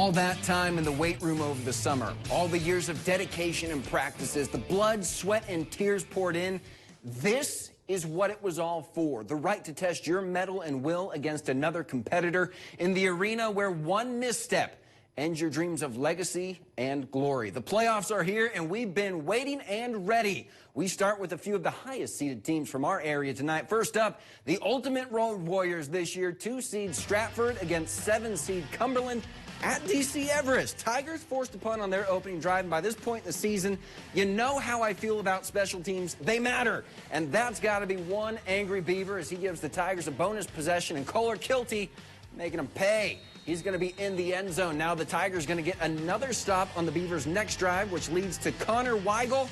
All that time in the weight room over the summer, all the years of dedication and practices, the blood, sweat, and tears poured in. This is what it was all for. The right to test your mettle and will against another competitor in the arena where one misstep ends your dreams of legacy and glory. The playoffs are here, and we've been waiting and ready. We start with a few of the highest-seeded teams from our area tonight. First up, the ultimate road warriors this year. 2-seed Stratford against 7-seed Cumberland at DC Everest. Tigers forced a punt on their opening drive, and by this point in the season, you know how I feel about special teams. They matter, and that's got to be one angry Beaver as he gives the Tigers a bonus possession, and Kohler Kilty making them pay. He's going to be in the end zone. Now the Tigers going to get another stop on the Beavers' next drive, which leads to Connor Weigel.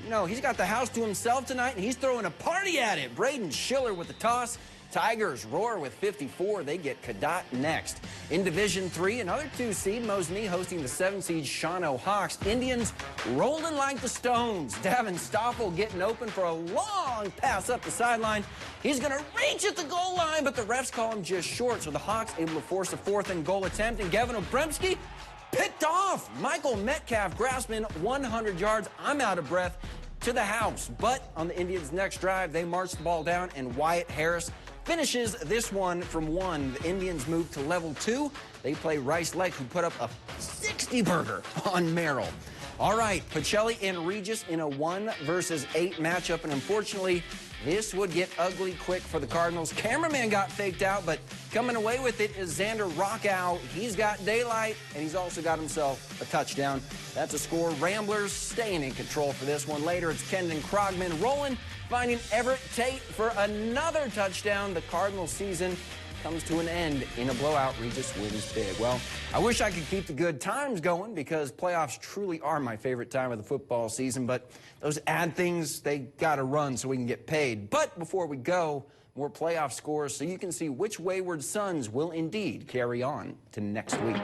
You know, he's got the house to himself tonight, and he's throwing a party at it. Braden Schiller with the toss. Tigers roar with 54. They get Cadott next. In Division 3, another 2-seed, Mosney hosting the 7-seed Shawano Hawks. Indians rolling like the Stones. Davin Stoffel getting open for a long pass up the sideline. He's going to reach at the goal line, but the refs call him just short, so the Hawks able to force a 4th and goal attempt, and Gavin Obremski picked off. Michael Metcalf grasping 100 yards. I'm out of breath to the house. But on the Indians' next drive, they march the ball down, and Wyatt Harris finishes this one from 1. The Indians move to level 2. They play Rice Lake, who put up a 60-burger on Merrill. All right, Pacelli and Regis in a 1 versus 8 matchup, and unfortunately, this would get ugly quick for the Cardinals. Cameraman got faked out, but coming away with it is Xander Rockow. He's got daylight, and he's also got himself a touchdown. That's a score. Ramblers staying in control for this one. Later, it's Kendon Krogman rolling, finding Everett Tate for another touchdown. The Cardinals season comes to an end in a blowout. Regis wins big. Well, I wish I could keep the good times going because playoffs truly are my favorite time of the football season, but those ad things, they got to run so we can get paid. But before we go, more playoff scores so you can see which wayward sons will indeed carry on to next week.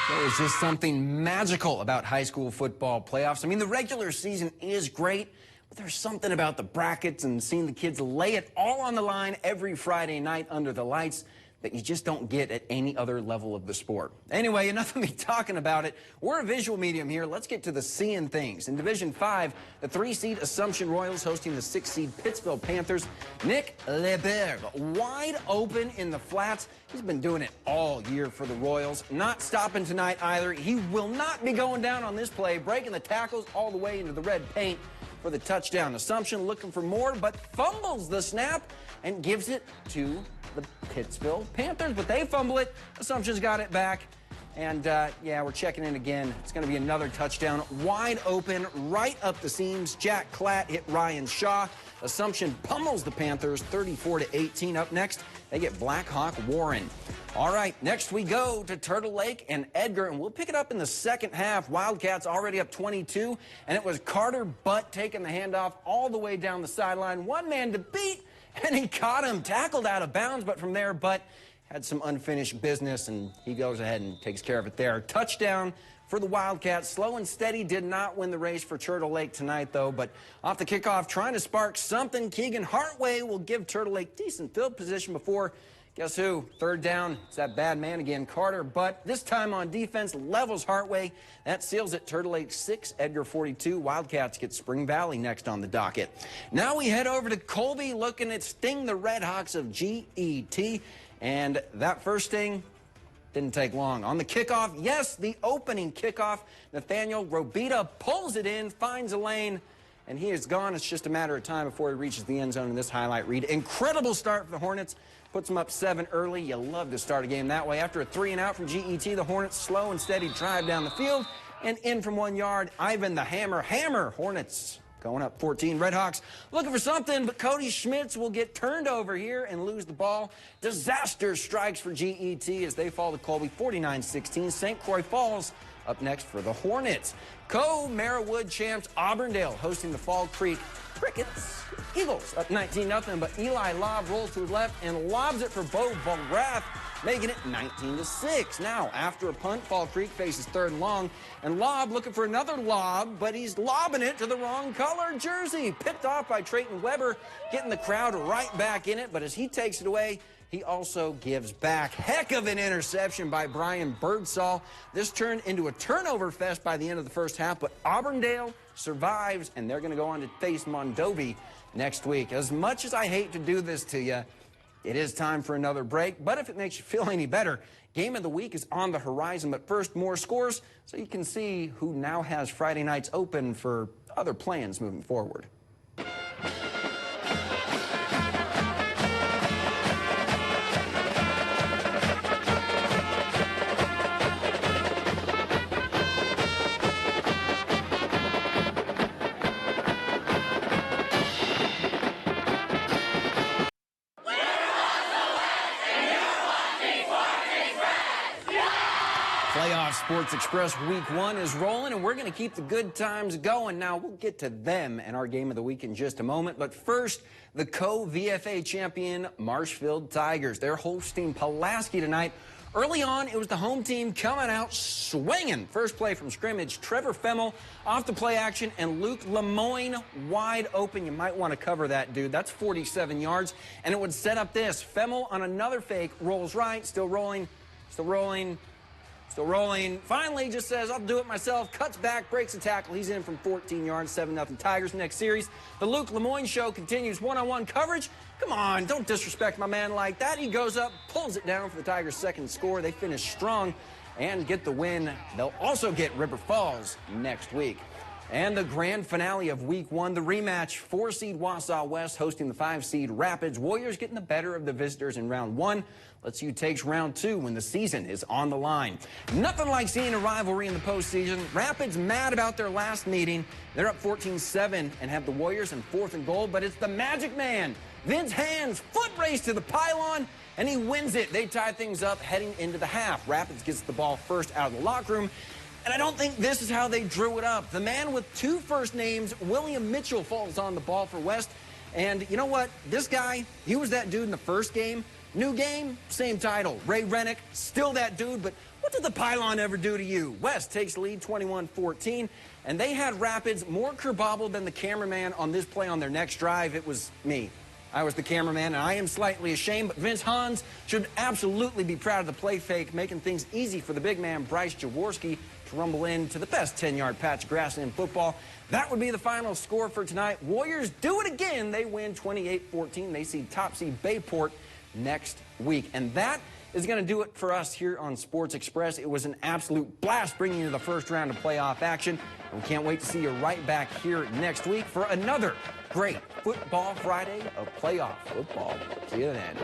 There's just something magical about high school football playoffs. I mean, the regular season is great, but there's something about the brackets and seeing the kids lay it all on the line every Friday night under the lights that you just don't get at any other level of the sport. Anyway, enough of me talking about it. We're a visual medium here. Let's get to the seeing things. In Division 5, the 3-seed Assumption Royals hosting the 6-seed Pittsville Panthers. Nick Leberg wide open in the flats. He's been doing it all year for the Royals. Not stopping tonight either. He will not be going down on this play, breaking the tackles all the way into the red paint for the touchdown. Assumption looking for more, but fumbles the snap and gives it to the Pittsville Panthers, but they fumble it. Assumption's got it back, and yeah, we're checking in again. It's going to be another touchdown, wide open, right up the seams. Jack Klatt hit Ryan Shaw. Assumption pummels the Panthers 34-18. Up next, they get Blackhawk Warren. All right, next we go to Turtle Lake and Edgar, and we'll pick it up in the second half. Wildcats already up 22, and it was Carter Butt taking the handoff all the way down the sideline. One man to beat, and he caught him, tackled out of bounds, but from there, Butt had some unfinished business, and he goes ahead and takes care of it there. Touchdown for the Wildcats. Slow and steady did not win the race for Turtle Lake tonight, though, but off the kickoff, trying to spark something, Keegan Hartway will give Turtle Lake decent field position before, guess who? Third down, it's that bad man again, Carter Butt. This time on defense, levels Hartway. That seals it, Turtle Lake 6, Edgar 42. Wildcats get Spring Valley next on the docket. Now we head over to Colby looking at Sting the Redhawks of GET. And that first sting didn't take long. On the kickoff, yes, the opening kickoff, Nathaniel Robita pulls it in, finds a lane, and he is gone. It's just a matter of time before he reaches the end zone in this highlight read. Incredible start for the Hornets. Puts them up 7 early. You love to start a game that way. After a 3-and-out from GET, the Hornets slow and steady drive down the field and in from 1 yard. Ivan the Hammer. Hornets going up 14. Redhawks looking for something, but Cody Schmitz will get turned over here and lose the ball. Disaster strikes for GET as they fall to Colby 49-16. St. Croix Falls Up next for the Hornets, Co-Merriwood champs Auburndale hosting the Fall Creek Crickets. Eagles up 19-0, but Eli Lobb rolls to his left and lobs it for Bo Bulgrath, making it 19-6. Now, after a punt, Fall Creek faces 3rd and long, and Lobb looking for another lob, but he's lobbing it to the wrong color jersey. Picked off by Trayton Weber, getting the crowd right back in it, but as he takes it away, he also gives back. Heck of an interception by Brian Birdsall. This turned into a turnover fest by the end of the first half, but Auburndale survives, and they're going to go on to face Mondovi next week. As much as I hate to do this to you, it is time for another break, but if it makes you feel any better, Game of the Week is on the horizon. But first, more scores so you can see who now has Friday nights open for other plans moving forward. Playoff Sports Express Week 1 is rolling, and we're going to keep the good times going. Now, we'll get to them and our Game of the Week in just a moment. But first, the co-VFA champion Marshfield Tigers. They're hosting Pulaski tonight. Early on, it was the home team coming out swinging. First play from scrimmage, Trevor Femmel off the play action, and Luke Lemoyne wide open. You might want to cover that, dude. That's 47 yards, and it would set up this. Femmel on another fake, rolls right, still rolling, still rolling. Still rolling. Finally, just says, I'll do it myself. Cuts back, breaks a tackle. He's in from 14 yards, 7-0 Tigers. Next series, the Luke Lemoyne show continues one-on-one coverage. Come on, don't disrespect my man like that. He goes up, pulls it down for the Tigers' second score. They finish strong and get the win. They'll also get River Falls next week. And the grand finale of Week 1, the rematch, 4-seed Wausau West hosting the 5-seed Rapids. Warriors getting the better of the visitors in round 1. Let's see who takes round 2 when the season is on the line. Nothing like seeing a rivalry in the postseason. Rapids mad about their last meeting. They're up 14-7 and have the Warriors in 4th and goal, but it's the Magic Man, Vince Hands, foot race to the pylon, and he wins it. They tie things up heading into the half. Rapids gets the ball first out of the locker room. And I don't think this is how they drew it up. The man with 2 first names, William Mitchell, falls on the ball for West. And you know what? This guy, he was that dude in the first game. New game, same title. Ray Rennick, still that dude. But what did the pylon ever do to you? West takes the lead 21-14. And they had Rapids more kerbobbled than the cameraman on this play on their next drive. It was me. I was the cameraman, and I am slightly ashamed, but Vince Hans should absolutely be proud of the play fake, making things easy for the big man, Bryce Jaworski, to rumble into the best 10-yard patch of grass in football. That would be the final score for tonight. Warriors do it again. They win 28-14. They see top seed Bayport next week. And that is going to do it for us here on Sports Express. It was an absolute blast bringing you the first round of playoff action. And we can't wait to see you right back here next week for another great Football Friday of playoff football. See you then.